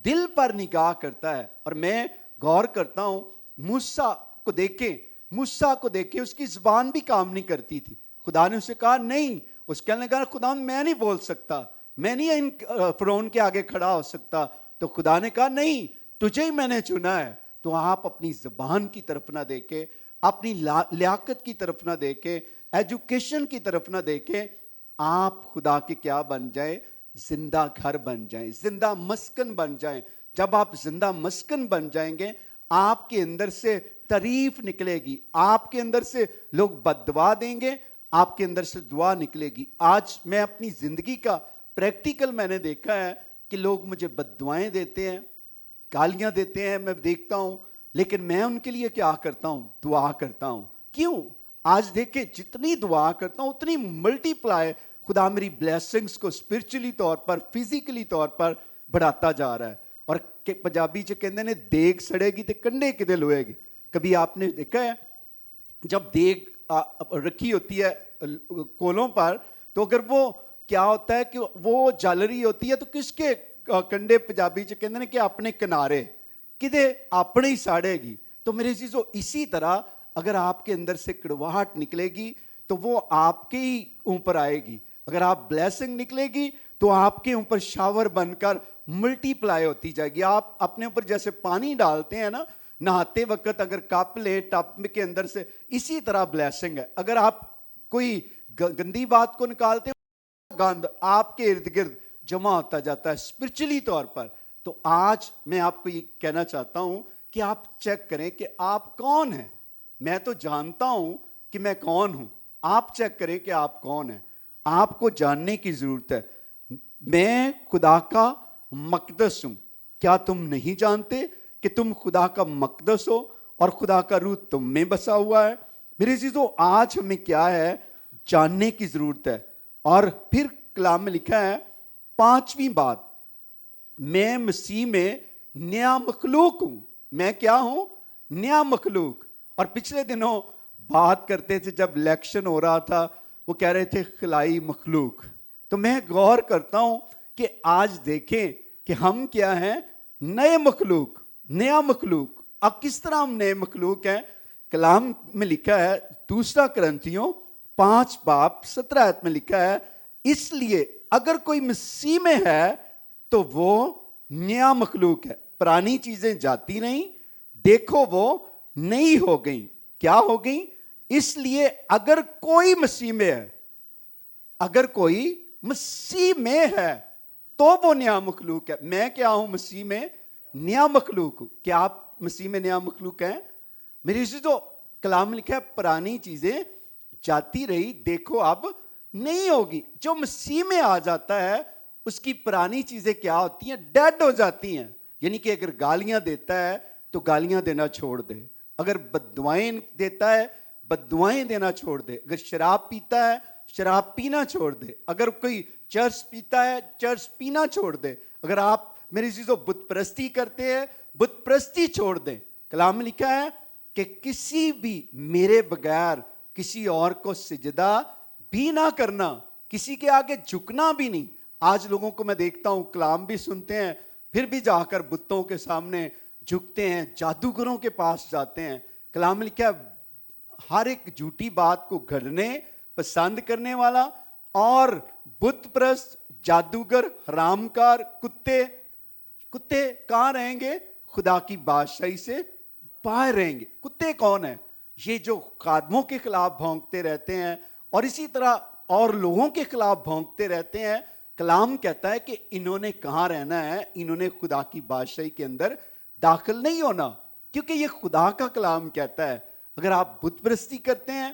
دل پر نگاہ کرتا ہے. اور میں غور کرتا ہوں موسیٰ کو دیکھیں اس کی زبان بھی کام نہیں کرتی تھی. خدا نے اسے کہا نہیں, اس کہنے لگا خدا میں نہیں بول سکتا, میں نہیں فرعون کے آگے کھڑا ہو سکتا. تو خدا نے کہا نہیں, تجھے ہی میں نے چنا ہے. تو آپ اپنی زبان کی طرف نہ دیکھیں, اپنی لیاقت کی طرف نہ دیکھیں, ایجوکیشن کی طرف نہ دیکھیں, آپ خدا کے کیا بن جائیں؟ زندہ گھر بن جائیں, زندہ مسکن بن جائیں. جب آپ زندہ مسکن بن جائیں گے آپ کے اندر سے تعریف نکلے گی, آپ کے اندر سے لوگ بد دعا دیں گے, آپ کے اندر سے دعا نکلے گی. آج میں اپنی زندگی کا پریکٹیکل میں نے دیکھا ہے کہ لوگ مجھے بد دعائیں دیتے ہیں, گالیاں دیتے ہیں, میں دیکھتا ہوں, لیکن میں ان کے لیے کیا کرتا ہوں؟ دعا کرتا ہوں. کیوں؟ آج دیکھیں جتنی دعا کرتا ہوں اتنی ملٹی پلائی خدا میری بلیسنگز کو اسپرچولی طور پر, فزیکلی طور پر بڑھاتا جا رہا ہے. اور پنجابی چ کہندے نے دیگ سڑے گی تے کنڈے کدے لوئے گی. کبھی آپ نے دیکھا ہے جب دیگ رکھی ہوتی ہے کولوں پر, تو اگر وہ کیا ہوتا ہے کہ وہ جل رہی ہوتی ہے تو کس کے کنڈے پنجابی چ کہندے نے کہ اپنے کنارے کدے اپنے ہی ساڑے گی. تو میرے عزیزو اسی طرح اگر آپ کے اندر سے کڑواہٹ نکلے گی تو وہ آپ کے ہی اوپر آئے گی. اگر آپ بلیسنگ نکلے گی تو آپ کے اوپر شاور بن کر ملٹی پلائی ہوتی جائے گی. آپ اپنے اوپر جیسے پانی ڈالتے ہیں نا نہاتے وقت, اگر کپ لے ٹپ کے اندر سے, اسی طرح بلیسنگ ہے. اگر آپ کوئی گندی بات کو نکالتے گند آپ کے ارد گرد جمع ہوتا جاتا ہے اسپرچولی طور پر. تو آج میں آپ کو یہ کہنا چاہتا ہوں کہ آپ چیک کریں کہ آپ کون ہیں. میں تو جانتا ہوں کہ میں کون ہوں, آپ چیک کریں کہ آپ کون ہیں. آپ کو جاننے کی ضرورت ہے. میں خدا کا مقدس ہوں. کیا تم نہیں جانتے کہ تم خدا کا مقدس ہو اور خدا کا روح تم میں بسا ہوا ہے؟ میرے عزیزو آج ہمیں کیا ہے؟ جاننے کی ضرورت ہے. اور پھر کلام میں لکھا ہے پانچویں بات, میں مسیح میں نیا مخلوق ہوں. میں کیا ہوں؟ نیا مخلوق. اور پچھلے دنوں بات کرتے تھے جب الیکشن ہو رہا تھا, وہ کہہ رہے تھے خلائی مخلوق. تو میں غور کرتا ہوں کہ آج دیکھیں کہ ہم کیا ہیں؟ نئے مخلوق, نیا مخلوق. اب کس طرح ہم نئے مخلوق ہیں؟ کلام میں لکھا ہے 2 کرنتھیوں 5:17 میں لکھا ہے اس لیے اگر کوئی مسیح میں ہے تو وہ نیا مخلوق ہے, پرانی چیزیں جاتی نہیں, دیکھو وہ نئی ہو گئیں. کیا ہو گئیں؟ اس لیے اگر کوئی مسیح میں ہے, اگر کوئی مسیح میں ہے تو وہ نیا مخلوق ہے. میں کیا ہوں؟ مسیح میں نیا مخلوق ہوں. کیا آپ مسیح میں نیا مخلوق ہیں؟ میری عزیزو کلام لکھا ہے پرانی چیزیں جاتی رہی, دیکھو اب نہیں ہوگی. جو مسیح میں آ جاتا ہے اس کی پرانی چیزیں کیا ہوتی ہیں؟ ڈیڈ ہو جاتی ہیں. یعنی کہ اگر گالیاں دیتا ہے تو گالیاں دینا چھوڑ دے, اگر بد دعائیں دیتا ہے بد دعائیں دینا چھوڑ دے, اگر شراب پیتا ہے شراب پینا چھوڑ دے, اگر کوئی چرس پیتا ہے چرس پینا چھوڑ دے, اگر آپ میری چیزوں بت پرستی کرتے ہیں بت پرستی چھوڑ دیں. کلام میں لکھا ہے کہ کسی بھی میرے بغیر کسی اور کو سجدہ بھی نہ کرنا, کسی کے آگے جھکنا بھی نہیں. آج لوگوں کو میں دیکھتا ہوں کلام بھی سنتے ہیں پھر بھی جا کر بتوں کے سامنے جھکتے ہیں, جادوگروں کے پاس جاتے ہیں. کلام لکھا ہے ہر ایک جھوٹی بات کو گھڑنے پسند کرنے والا اور بت پرست, جادوگر, حرامکار, کتے کہاں رہیں گے؟ خدا کی بادشاہی سے باہر رہیں گے. کتے کون ہیں؟ یہ جو خادموں کے خلاف بھونکتے رہتے ہیں اور اسی طرح اور لوگوں کے خلاف بھونکتے رہتے ہیں. کلام کہتا ہے کہ انہوں نے کہاں رہنا ہے؟ انہوں نے خدا کی بادشاہی کے اندر داخل نہیں ہونا, کیونکہ یہ خدا کا کلام کہتا ہے اگر آپ بت پرستی کرتے ہیں,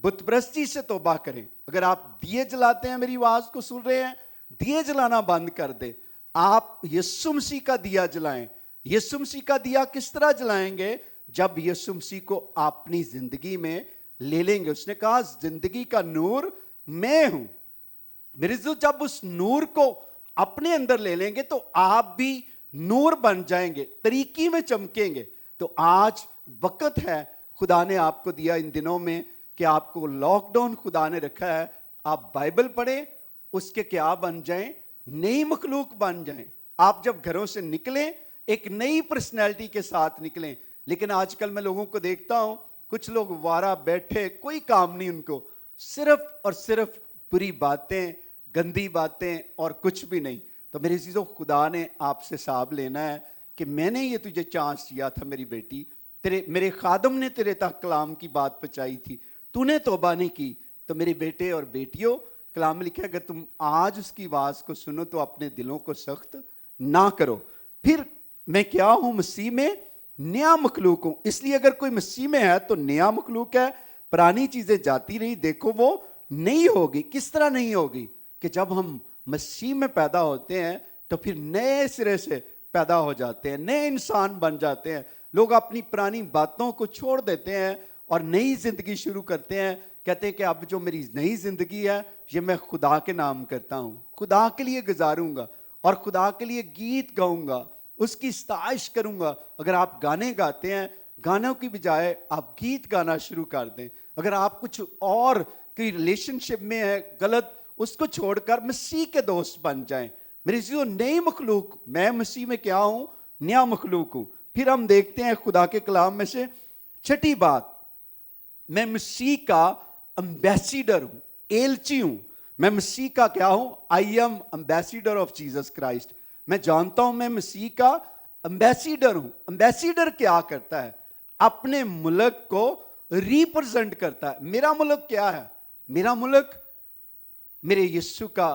بت پرستی سے توبہ کریں. اگر آپ دیے جلاتے ہیں, میری آواز کو سن رہے ہیں, دیے جلانا بند کر دیں. آپ یسوع مسیح کا دیا جلائیں. یسوع مسیح کا دیا کس طرح جلائیں گے؟ جب یسوع مسیح کو اپنی زندگی میں لے لیں گے. اس نے کہا زندگی کا نور میں ہوں. میرے دوست, جب اس نور کو اپنے اندر لے لیں گے تو آپ بھی نور بن جائیں گے, طریقی میں چمکیں گے. تو آج وقت ہے, خدا نے آپ کو دیا ان دنوں میں کہ آپ کو لاک ڈاؤن خدا نے رکھا ہے, آپ بائبل پڑھیں, اس کے کیا بن جائیں؟ نئی مخلوق بن جائیں. آپ جب گھروں سے نکلیں ایک نئی پرسنالٹی کے ساتھ نکلیں. لیکن آج کل میں لوگوں کو دیکھتا ہوں, کچھ لوگ وارا بیٹھے, کوئی کام نہیں ان کو, صرف اور صرف بری باتیں, گندی باتیں اور کچھ بھی نہیں. تو میرے عزیزو, خدا نے آپ سے حساب لینا ہے کہ میں نے یہ تجھے چانس دیا تھا میری بیٹی, میرے خادم نے تیرے تک کلام کی بات پہنچائی تھی, تو نے توبہ نہیں کی. تو میرے بیٹے اور بیٹیوں, کلام لکھا ہے اگر تم آج اس کی آواز کو سنو تو اپنے دلوں کو سخت نہ کرو. پھر میں کیا ہوں؟ مسیح میں نیا مخلوق ہوں. اس لیے اگر کوئی مسیح میں ہے تو نیا مخلوق ہے, پرانی چیزیں جاتی رہی, دیکھو وہ نہیں ہوگی. کس طرح نہیں ہوگی؟ کہ جب ہم مسیح میں پیدا ہوتے ہیں تو پھر نئے سرے سے پیدا ہو جاتے ہیں, نئے انسان بن جاتے ہیں. لوگ اپنی پرانی باتوں کو چھوڑ دیتے ہیں اور نئی زندگی شروع کرتے ہیں. کہتے ہیں کہ اب جو میری نئی زندگی ہے یہ میں خدا کے نام کرتا ہوں, خدا کے لیے گزاروں گا اور خدا کے لیے گیت گاؤں گا, اس کی ستائش کروں گا. اگر آپ گانے گاتے ہیں, گانوں کی بجائے آپ گیت گانا شروع کر دیں. اگر آپ کچھ اور کی ریلیشن شپ میں ہے غلط, اس کو چھوڑ کر مسیح کے دوست بن جائیں. میری چیزوں, نئی مخلوق, میں مسیح میں کیا ہوں؟ نیا مخلوق ہوں. پھر ہم دیکھتے ہیں خدا کے کلام میں سے چھٹی بات, میں مسیح کا امبیسیڈر ہوں, ایلچی ہوں. میں مسیح کا کیا ہوں؟ I am ambassador of Jesus Christ. میں جانتا ہوں میں مسیح کا امبیسیڈر ہوں. امبیسیڈر کیا کرتا ہے؟ اپنے ملک کو ریپرزینٹ کرتا ہے. میرا ملک کیا ہے؟ میرا ملک میرے یسوع کا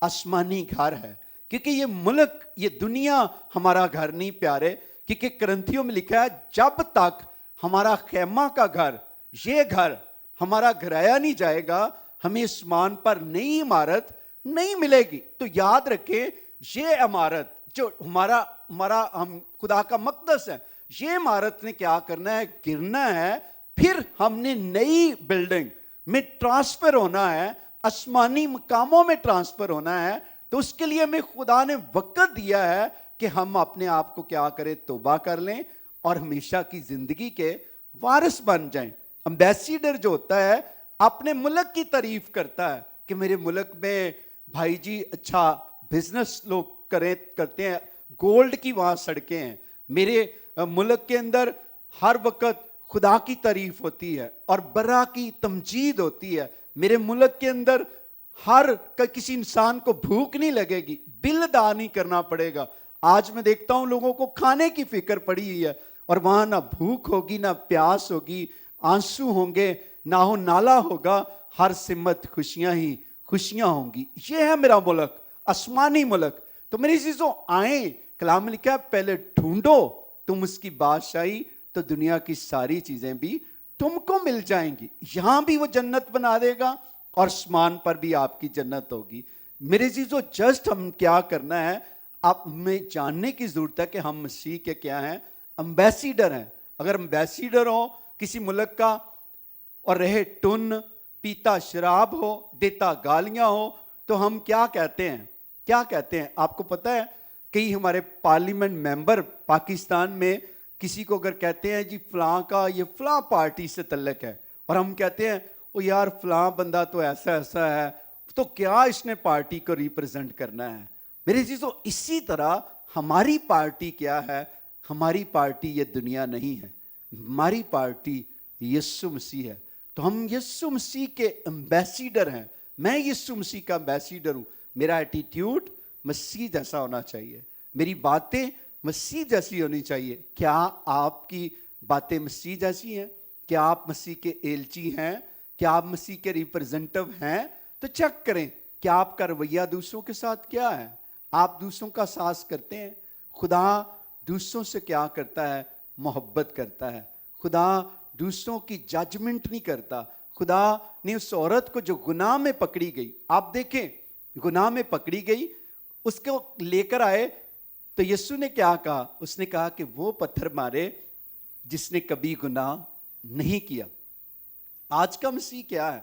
آسمانی گھر ہے. کیونکہ یہ ملک, یہ دنیا ہمارا گھر نہیں پیارے, کیونکہ کرنتھیوں میں لکھا ہے جب تک ہمارا خیمہ کا گھر, یہ گھر ہمارا گھرایا نہیں جائے گا, ہمیں آسمان پر نئی عمارت نہیں ملے گی. تو یاد رکھیں, یہ عمارت جو ہمارا ہم خدا کا مقدس ہے, یہ عمارت نے کیا کرنا ہے؟ گرنا ہے. پھر ہم نے نئی بلڈنگ میں ٹرانسفر ہونا ہے, آسمانی مقاموں میں ٹرانسفر ہونا ہے. تو اس کے لیے ہمیں خدا نے وقت دیا ہے کہ ہم اپنے آپ کو کیا کریں؟ توبہ کر لیں اور ہمیشہ کی زندگی کے وارث بن جائیں. امبیسیڈر جو ہوتا ہے اپنے ملک کی تعریف کرتا ہے کہ میرے ملک میں بھائی جی اچھا بزنس لوگ کرتے ہیں, گولڈ کی وہاں سڑکیں ہیں. میرے ملک کے اندر ہر وقت خدا کی تعریف ہوتی ہے اور برا کی تمجید ہوتی ہے. میرے ملک کے اندر ہر کسی انسان کو بھوک نہیں لگے گی, بل ادا نہیں کرنا پڑے گا. آج میں دیکھتا ہوں لوگوں کو کھانے کی فکر پڑی ہوئی ہے اور وہاں نہ بھوک ہوگی, نہ پیاس ہوگی, آنسو ہوں گے, نہ ہو نالا ہوگا, ہر سمت خوشیاں ہی خوشیاں ہوں گی. یہ ہے میرا ملک, آسمانی ملک. تو میری چیزوں آئیں, کلام لکھا ہے پہلے ڈھونڈو تم اس کی بادشاہی تو دنیا کی ساری چیزیں بھی تم کو مل جائیں گی. یہاں بھی وہ جنت بنا دے گا اور آسمان پر بھی آپ کی جنت ہوگی. میرے عزیزو, جسٹ ہم کیا کرنا ہے, آپ میں جاننے کی ضرورت ہے کہ ہم مسیح کے کیا ہیں؟ امبیسیڈر ہیں. اگر امبیسیڈر ہو کسی ملک کا اور رہے ٹن, پیتا شراب ہو, دیتا گالیاں ہو, تو ہم کیا کہتے ہیں؟ کیا کہتے ہیں؟ آپ کو پتہ ہے کئی ہمارے پارلیمنٹ ممبر پاکستان میں کسی کو اگر کہتے ہیں جی فلاں کا یہ فلاں پارٹی سے تعلق ہے, اور ہم کہتے ہیں او یار فلاں بندہ تو ایسا ہے, تو کیا اس نے پارٹی کو ریپرزینٹ کرنا ہے؟ میرے عزیزو اسی طرح ہماری پارٹی کیا ہے؟ ہماری پارٹی یہ دنیا نہیں ہے، ہماری پارٹی یسوع مسیح ہے۔ تو ہم یسوع مسیح کے ایمبیسیڈر ہیں، میں یسوع مسیح کا ایمبیسیڈر ہوں۔ میرا ایٹیٹیوڈ مسیح جیسا ہونا چاہیے، میری باتیں مسیح جیسی ہونی چاہیے۔ کیا آپ کی باتیں مسیح جیسی ہیں؟ کیا آپ مسیح کے ایلچی ہیں؟ کیا آپ مسیح کے ریپرزینٹیو ہیں؟ تو چیک کریں کہ آپ کا رویہ دوسروں کے ساتھ کیا ہے۔ آپ دوسروں کا ساز کرتے ہیں؟ خدا دوسروں سے کیا کرتا ہے؟ محبت کرتا ہے۔ خدا دوسروں کی ججمنٹ نہیں کرتا۔ خدا نے اس عورت کو جو گناہ میں پکڑی گئی، آپ دیکھیں گناہ میں پکڑی گئی، اس کو لے کر آئے تو یسوع نے کیا کہا؟ اس نے کہا کہ وہ پتھر مارے جس نے کبھی گناہ نہیں کیا۔ آج کا مسیح کیا ہے؟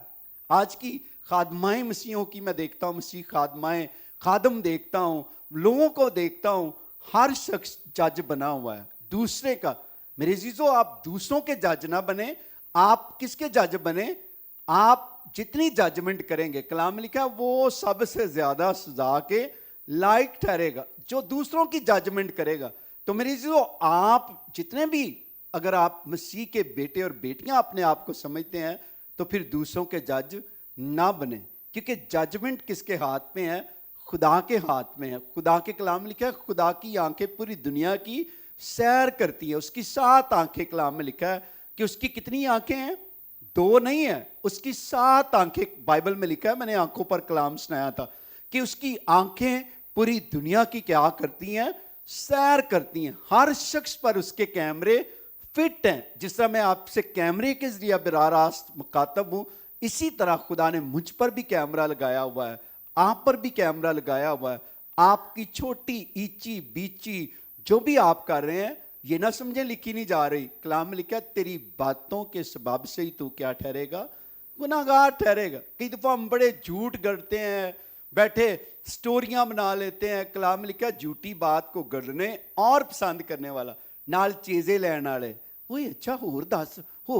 آج کی خادمائیں مسیحوں کی میں دیکھتا ہوں، مسیح خادمائیں خادم دیکھتا ہوں، لوگوں کو دیکھتا ہوں، ہر شخص جج بنا ہوا ہے دوسرے کا۔ میرے عزیزو آپ دوسروں کے جج نہ بنے، آپ کس کے جج بنے؟ آپ جتنی ججمنٹ کریں گے، کلام میں لکھا ہے وہ سب سے زیادہ سزا کے لائق ٹھہرے گا جو دوسروں کی ججمنٹ کرے گا۔ تو میرے عزیزو آپ جتنے بھی، اگر آپ مسیح کے بیٹے اور بیٹیاں اپنے آپ کو سمجھتے ہیں تو پھر دوسروں کے جج نہ بنیں، کیونکہ ججمنٹ کس کے ہاتھ میں ہے؟ خدا کے ہاتھ میں ہے۔ خدا کے کلام میں لکھا ہے خدا کی آنکھیں پوری دنیا کی سیر کرتی ہے، اس کی 7 آنکھیں، کلام میں لکھا ہے کہ اس کی کتنی آنکھیں ہیں؟ 2 نہیں ہیں، اس کی 7 آنکھیں بائبل میں لکھا ہے۔ میں نے آنکھوں پر کلام سنایا تھا کہ اس کی آنکھیں پوری دنیا کی کیا کرتی ہیں؟ سیر کرتی ہیں۔ ہر شخص پر اس کے کیمرے فٹ ہیں۔ جس طرح میں آپ سے کیمرے کے ذریعہ براہ راست مخاطب ہوں، اسی طرح خدا نے مجھ پر بھی کیمرہ لگایا ہوا ہے، آپ پر بھی کیمرہ لگایا ہوا ہے۔ آپ کی چھوٹی ایچی بیچی جو بھی آپ کر رہے ہیں، یہ نہ سمجھیں لکھی نہیں جا رہی، کلام میں لکھا ہے تیری باتوں کے سبب سے ہی تو کیا ٹھہرے گا؟ گناہگار ٹھہرے گا۔ کئی دفعہ ہم بڑے جھوٹ گڑتے ہیں، بیٹھے سٹوریاں بنا لیتے ہیں، کلام میں لکھا ہے جھوٹی بات کو گڑنے اور پسند کرنے والا نال چیزیں لین والے، وہ اچھا ہور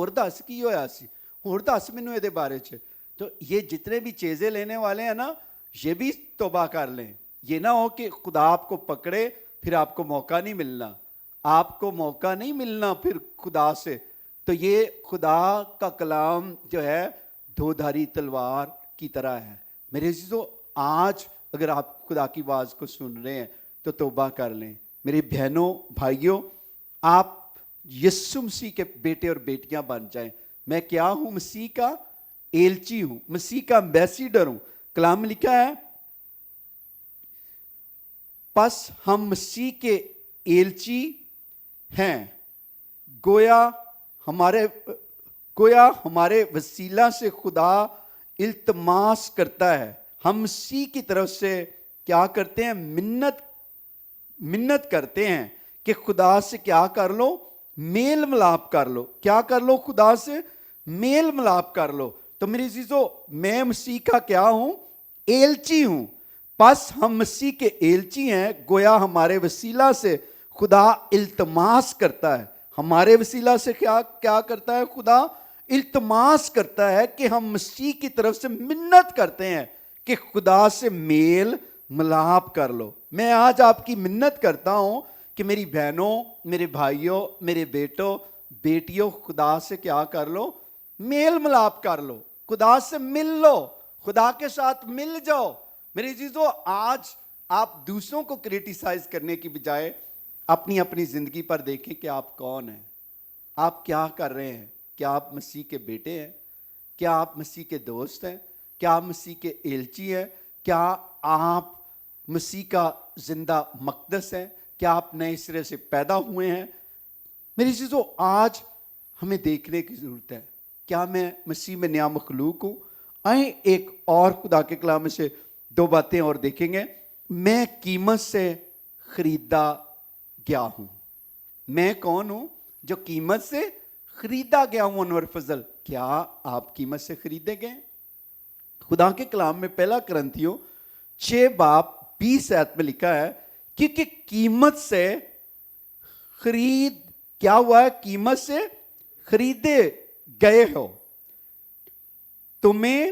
دس کی ہویا سی، ہور دس مینوں یہ بارے چ۔ تو یہ جتنے بھی چیزیں لینے والے ہیں نا، یہ بھی توبہ کر لیں۔ یہ نہ ہو کہ خدا آپ کو پکڑے پھر آپ کو موقع نہیں ملنا، آپ کو موقع نہیں ملنا پھر خدا سے۔ تو یہ خدا کا کلام جو ہے 2 دھاری تلوار کی طرح ہے۔ میرے عزیزو آج اگر آپ خدا کی آواز کو سن رہے ہیں تو توبہ کر لیں۔ میری بہنوں بھائیوں، آپ یسوع مسیح کے بیٹے اور بیٹیاں بن جائیں۔ میں کیا ہوں؟ مسیح کا ایلچی ہوں، مسیح کا ایمبیسیڈر ہوں۔ کلام میں لکھا ہے پس ہم مسیح کے ایلچی ہیں، گویا ہمارے وسیلہ سے خدا التماس کرتا ہے۔ ہم مسیح کی طرف سے کیا کرتے ہیں؟ منت کرتے ہیں کہ خدا سے کیا کر لو؟ میل ملاپ کر لو۔ کیا کر لو؟ خدا سے میل ملاپ کر لو۔ تو میری عزیزو میں مسیح کا کیا ہوں؟ ایلچی ہوں۔ پس ہم مسیح کے ایلچی ہیں، گویا ہمارے وسیلہ سے خدا التماس کرتا ہے۔ ہمارے وسیلہ سے کیا کرتا ہے؟ خدا التماس کرتا ہے کہ ہم مسیح کی طرف سے منت کرتے ہیں کہ خدا سے میل ملاپ کر لو۔ میں آج آپ کی منت کرتا ہوں کہ میری بہنوں، میرے بھائیوں، میرے بیٹوں بیٹیوں، خدا سے کیا کر لو؟ میل ملاپ کر لو، خدا سے مل لو، خدا کے ساتھ مل جاؤ۔ میرے عزیزو آج آپ دوسروں کو کریٹیسائز کرنے کی بجائے اپنی زندگی پر دیکھیں کہ آپ کون ہیں، آپ کیا کر رہے ہیں۔ کیا آپ مسیح کے بیٹے ہیں؟ کیا آپ مسیح کے دوست ہیں؟ کیا آپ مسیح کے ایلچی ہیں؟ کیا آپ مسیح کا زندہ مقدس ہیں؟ کیا آپ نئے سرے سے پیدا ہوئے ہیں؟ میری چیزوں آج ہمیں دیکھنے کی ضرورت ہے، کیا میں مسیح میں نیا مخلوق ہوں؟ آئیں ایک اور خدا کے کلام میں سے 2 باتیں اور دیکھیں گے۔ میں قیمت سے خریدا گیا ہوں۔ میں کون ہوں؟ جو قیمت سے خریدا گیا ہوں۔ انور فضل، کیا آپ قیمت سے خریدے گئے؟ خدا کے کلام میں 1 کرنتھیوں 6:20 میں لکھا ہے کیونکہ قیمت سے خرید کیا ہوا ہے؟ قیمت سے خریدے گئے ہو۔ تمہیں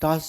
10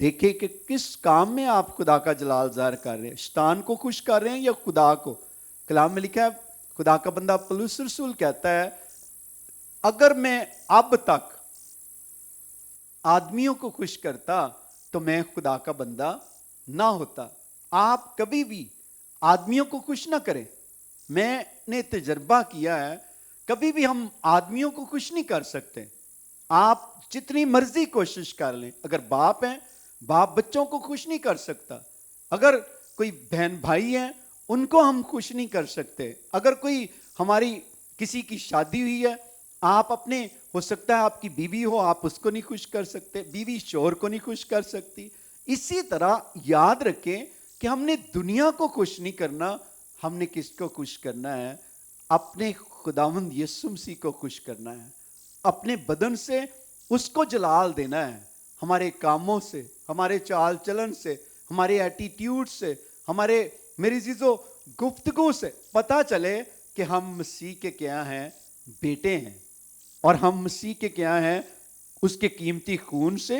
دیکھیں کہ کس کام میں آپ خدا کا جلال ظاہر کر رہے ہیں, شیطان کو خوش کر رہے ہیں یا خدا کو. کلام میں لکھا ہے, خدا کا بندہ پولس رسول کہتا ہے اگر میں اب تک آدمیوں کو خوش کرتا تو میں خدا کا بندہ نہ ہوتا. آپ کبھی بھی آدمیوں کو خوش نہ کریں. میں نے تجربہ کیا ہے, کبھی بھی ہم آدمیوں کو خوش نہیں کر سکتے. آپ جتنی مرضی کوشش کر لیں, اگر باپ ہیں, باپ بچوں کو خوش نہیں کر سکتا. اگر کوئی بہن بھائی ہیں, ان کو ہم خوش نہیں کر سکتے. اگر کوئی ہماری کسی کی شادی ہوئی ہے, آپ اپنے, ہو سکتا ہے آپ کی بیوی ہو, آپ اس کو نہیں خوش کر سکتے, بیوی شوہر کو نہیں خوش کر سکتی. اسی طرح یاد رکھیں کہ ہم نے دنیا کو خوش نہیں کرنا, ہم نے کس کو خوش کرنا ہے؟ اپنے خداوند یسوع مسیح کو خوش کرنا ہے. اپنے بدن سے اس کو جلال دینا ہے, ہمارے کاموں سے, ہمارے چال چلن سے, ہمارے ایٹیٹیوڈ سے, ہمارے میری عزیزو گفتگو سے پتہ چلے کہ ہم مسیح کے کیا ہیں, بیٹے ہیں, اور ہم مسیح کے کیا ہیں, اس کے قیمتی خون سے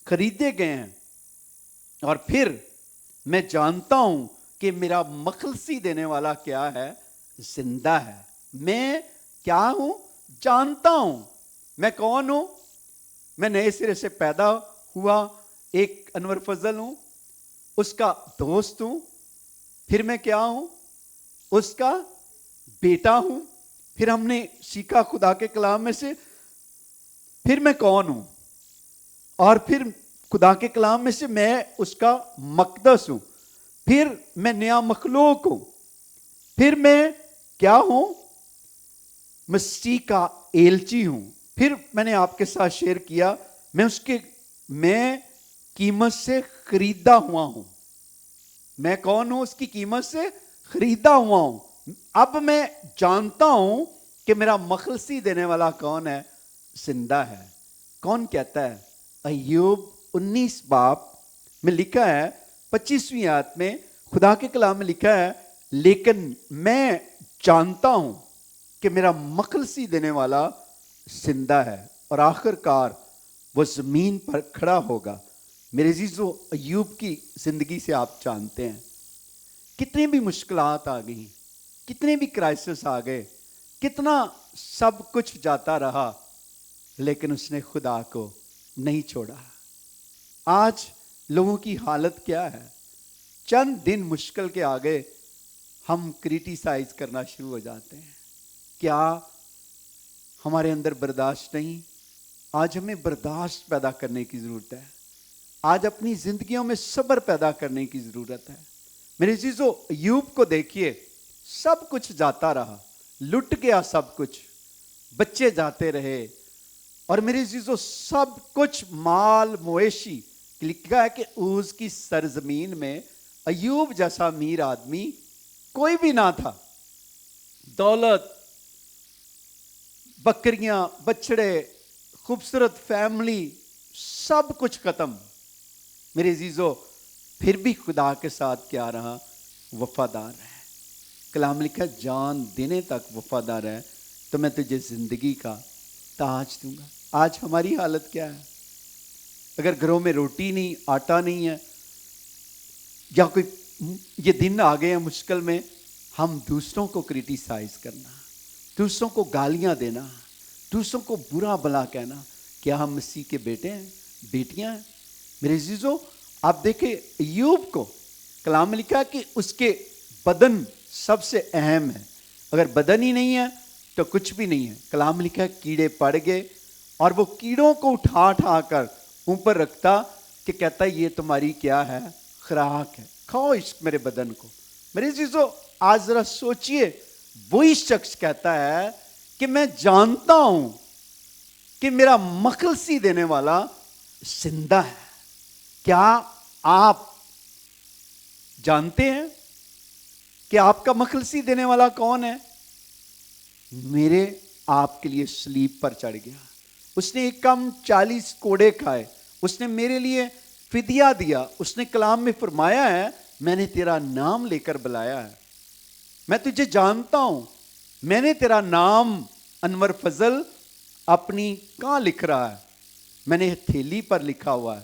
خریدے گئے ہیں. اور پھر میں جانتا ہوں کہ میرا مخلصی دینے والا کیا ہے, زندہ ہے. میں کیا ہوں, جانتا ہوں میں کون ہوں. میں نئے سرے سے پیدا ہوا ایک انور فضل ہوں, اس کا دوست ہوں. پھر میں کیا ہوں, اس کا بیٹا ہوں. پھر ہم نے سیکھا خدا کے کلام میں سے پھر میں کون ہوں, اور پھر خدا کے کلام میں سے میں اس کا مقدس ہوں. پھر میں نیا مخلوق ہوں. پھر میں کیا ہوں, مسیح کا ایلچی ہوں. پھر میں نے آپ کے ساتھ شیئر کیا میں قیمت سے خریدا ہوا ہوں. میں کون ہوں, اس کی قیمت سے خریدا ہوا ہوں. اب میں جانتا ہوں کہ میرا مخلصی دینے والا کون ہے, زندہ ہے. کون کہتا ہے؟ ایوب 19 باب میں لکھا ہے 25ویں آیت میں, خدا کے کلام میں لکھا ہے لیکن میں جانتا ہوں کہ میرا مخلصی دینے والا زندہ ہے اور آخر کار وہ زمین پر کھڑا ہوگا. میرے عزیزو, ایوب کی زندگی سے آپ جانتے ہیں کتنی بھی مشکلات آ گئیں, کتنے بھی کرائسس آ گئے, کتنا سب کچھ جاتا رہا, لیکن اس نے خدا کو نہیں چھوڑا. آج لوگوں کی حالت کیا ہے, چند دن مشکل کے آگے ہم کریٹیسائز کرنا شروع ہو جاتے ہیں. کیا ہمارے اندر برداشت نہیں؟ آج ہمیں برداشت پیدا کرنے کی ضرورت ہے. آج اپنی زندگیوں میں صبر پیدا کرنے کی ضرورت ہے. میرے عزیزو, ایوب کو دیکھیے, سب کچھ جاتا رہا, لٹ گیا سب کچھ, بچے جاتے رہے, اور میرے عزیزو سب کچھ مال مویشی. لکھا ہے کہ اوز کی سرزمین میں ایوب جیسا امیر آدمی کوئی بھی نہ تھا. دولت, بکریاں, بچڑے, خوبصورت فیملی, سب کچھ ختم. میرے عزیزو پھر بھی خدا کے ساتھ کیا رہا, وفادار ہے. کلام لکھا ہے جان دینے تک وفادار ہے تو میں تجھے زندگی کا تاج دوں گا. آج ہماری حالت کیا ہے؟ اگر گھروں میں روٹی نہیں, آٹا نہیں ہے, یا کوئی یہ دن آ گئے ہیں مشکل میں, ہم دوسروں کو کریٹیسائز کرنا, دوسروں کو گالیاں دینا, دوسروں کو برا بلا کہنا. کیا ہم مسیح کے بیٹے ہیں, بیٹیاں ہیں؟ میرے عزیزو, آپ دیکھیں ایوب کو کلام میں لکھا کہ اس کے بدن سب سے اہم ہے. اگر بدن ہی نہیں ہے تو کچھ بھی نہیں ہے. کلام میں لکھا ہے کیڑے پڑ گئے, اور وہ کیڑوں کو اٹھا کر اوپر رکھتا کہ کہتا یہ تمہاری کیا ہے, خوراک ہے, کھاؤ اس میرے بدن کو. میرے عزیزو آج ذرا سوچئے, وہی شخص کہتا ہے کہ میں جانتا ہوں کہ میرا مخلصی دینے والا زندہ ہے. کیا آپ جانتے ہیں کہ آپ کا مخلصی دینے والا کون ہے؟ میرے آپ کے لیے صلیب پر چڑھ گیا, اس نے ایک کم 40 کوڑے کھائے, اس نے میرے لیے فدیہ دیا. اس نے کلام میں فرمایا ہے میں نے تیرا نام لے کر بلایا ہے, میں تجھے جانتا ہوں, میں نے تیرا نام انور فضل اپنی کہاں لکھ رہا ہے, میں نے تھیلی پر لکھا ہوا ہے.